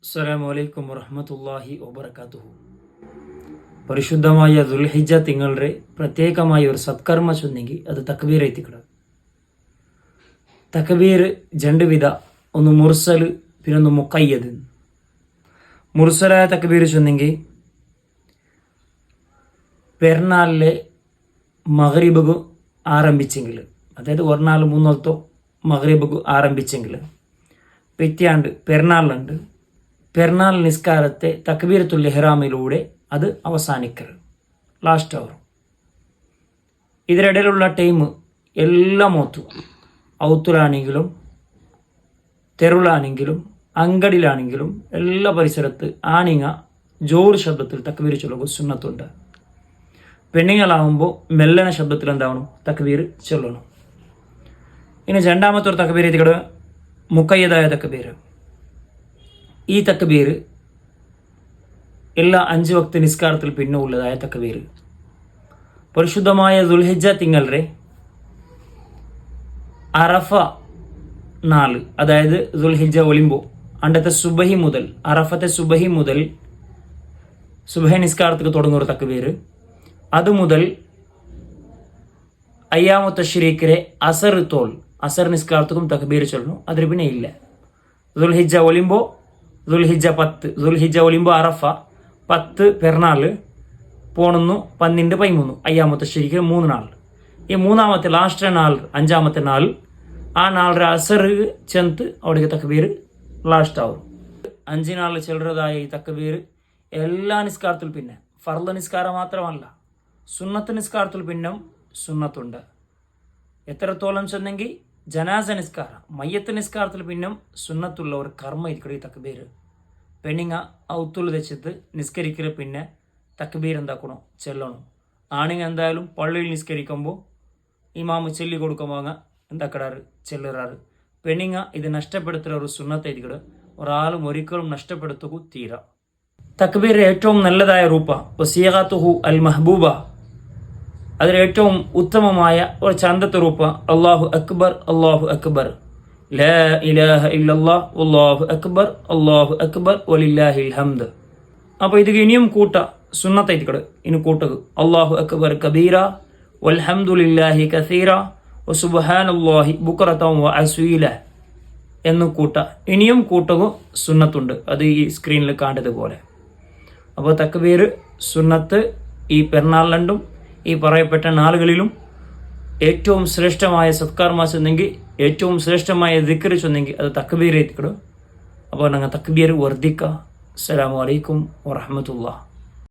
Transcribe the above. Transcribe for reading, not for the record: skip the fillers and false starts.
അസ്സലാമു അലൈക്കും വറഹ്മത്തുള്ളാഹി വബറകാതുഹു. പരിശുദ്ധമായ ദുൽഹിജ്ജ തിങ്കളുടെ പ്രത്യേകമായ ഒരു സത്കർമ്മ ചൊന്നെങ്കിൽ അത് തക്ബീർ എത്തിക്കട. തക്ബീർ രണ്ട് വിധ, ഒന്ന് മുർസൽ പിന്നൊന്ന് മുഖയ്യദ്. മുർസലായ തക്ബീർ ചൊന്നെങ്കിൽ പെരുന്നാളിലെ മഗ്രിബ് ആരംഭിച്ചെങ്കിൽ, അതായത് ഒരു നാൾ മൂന്നോളത്തോ മഗ്രിബ് ആരംഭിച്ചെങ്കിൽ പിറ്റേണ്ട് പെരുന്നാളുണ്ട്, പെരുന്നാൾ നിസ്കാരത്തെ തക്ബീറത്തുൽ ഇഹ്റാമിലൂടെ അത് അവസാനിക്കൽ ലാസ്റ്റ് അവർ. ഇതിനിടയിലുള്ള ടൈം എല്ലാം ഓത്തു, ഔത്തുലാണെങ്കിലും തെരുളാണെങ്കിലും അങ്കടിലാണെങ്കിലും എല്ലാ പരിസരത്ത് ആണിങ്ങ ജോറ് ശബ്ദത്തിൽ തക്ബീർ ചൊല്ലുക സുന്നത്തുണ്ട്. പെണ്ണുങ്ങളാവുമ്പോൾ മെല്ലന ശബ്ദത്തിൽ എന്താവണം, തക്ബീർ ചൊല്ലണം. ഇനി രണ്ടാമത്തെ ഒരു തക്ബീർ എത്തിക്കട മുഖയ്യദായ തക്ബീർ. ഈ തക്ബീർ എല്ലാ 5 വക്ത് നിസ്കാരത്തിൽ പിന്നെ ഉള്ളതായ തക്ബീർ. പരിശുദ്ധമായ ദുൽഹിജ്ജ തിങ്കളുടെ അറഫ നാല്, അതായത് ദുൽഹിജ്ജ ഒളിമ്പോ അണ്ടത്തെ സുബഹി മുതൽ, അറഫത്തെ സുബഹി മുതൽ സുബഹി നിസ്കാരത്തിൽ തുടങ്ങുന്ന തക്ബീർ, അത് മുതൽ അയ്യാമു തശ്രീക്കിലെ അസർ തോൽ അസർ നിസ്കാരത്തും തക്ബീർ ചൊല്ലണം. അതിൽ പിന്നെ ഇല്ല. ദുൽഹിജ്ജ ഒളിമ്പോ ദുൽഹിജ്ജ 10, ദുൽഹിജ്ജ ഒളിമ്പോ അറഫ 10 പെരുന്നാൾ പോണുന്നു 12 13 അയ്യാമത്തെ ശരിക്കും 3 നാൾ. ഈ മൂന്നാമത്തെ ലാസ്റ്റ് നാൾ 5-ാമത്തെ നാൾ, ആ നാളെ അസർ ചെന്ന് അവിടേക്ക് തക്ബീർ ലാസ്റ്റ് ആവും. 5 നാൾ ചെല്ലുന്നതായ ഈ തക്ബീർ എല്ലാ നിസ്കാരത്തിൽ പിന്നെ, ഫർള് നിസ്കാരം മാത്രമല്ല സുന്നത്ത് നിസ്കാരത്തിൽ പിന്നെ സുന്നത്തുണ്ട്. എത്രത്തോളം ചെന്നെങ്കിൽ ജനാസ നിസ്കാരം മയ്യത്ത് നിസ്കാരത്തിൽ പിന്നെ സുന്നത്തുള്ള ഒരു കർമ്മ ഇരിക്കട ഈ തക്ബീർ. പെണ്ണിങ്ങ ഔത്തുള്ള തെച്ചിട്ട് നിസ്കരിക്കൽ പിന്നെ തക്ബീർ എന്താക്കണം, ചെല്ലണം. ആണിങ്ങ എന്തായാലും പള്ളിയിൽ നിസ്കരിക്കുമ്പോൾ ഇമാമ് ചൊല്ലി കൊടുക്കുമ്പോൾ എന്താക്കടാറ് ചെല്ലുറാറ്. പെണ്ണിങ്ങ ഇത് നഷ്ടപ്പെടുത്തുന്ന ഒരു സുന്നത്തായിരിക്കട, ഒരാളും ഒരിക്കലും നഷ്ടപ്പെടുത്തുക തീര. തക്ബീർ ഏറ്റവും നല്ലതായ രൂപ വസീഗത്തുഹു അൽ മഹബൂബ, അതിൽ ഏറ്റവും ഉത്തമമായ ഒരു ചന്തത്തെ രൂപ അല്ലാഹു അക്ബർ അല്ലാഹു അക്ബർ, ലാ ഇലാഹ ഇല്ലല്ലാഹ് വല്ലാഹു അക്ബർ അല്ലാഹു അക്ബർ വലില്ലാഹിൽ ഹംദ്. അപ്പോൾ ഇത് ഇനിയും കൂട്ട സുന്നത്തായിക്കട. ഇനി കൂട്ടത് അല്ലാഹു അക്ബർ കബീറ വൽഹംദുലില്ലാഹി കസീറ വസുബ്ഹാനല്ലാഹി ബുക്റതൻ വഅസീല എന്ന് കൂട്ട. ഇനിയും കൂട്ടക സുന്നത്തുണ്ട്, അത് ഈ സ്ക്രീനിൽ കാണുന്നതുപോലെ. അപ്പോൾ തക്ബീർ സുന്നത്ത് ഈ പെരുന്നാളിലും ഈ പറയപ്പെട്ട നാളുകളിലും ഏറ്റവും ശ്രേഷ്ഠമായ സത്കർമ്മ ചെന്നെങ്കിൽ, ഏറ്റവും ശ്രേഷ്ഠമായ ദിക്ർ ചൊന്നെങ്കിൽ അത് തക്ബീർ എത്തിക്കിടും. അപ്പോൾ ഞങ്ങൾ തക്ബീർ വർദ്ധിക്കുക. അസ്സലാമു അലൈക്കും വറഹ്മത്തുള്ളാഹി.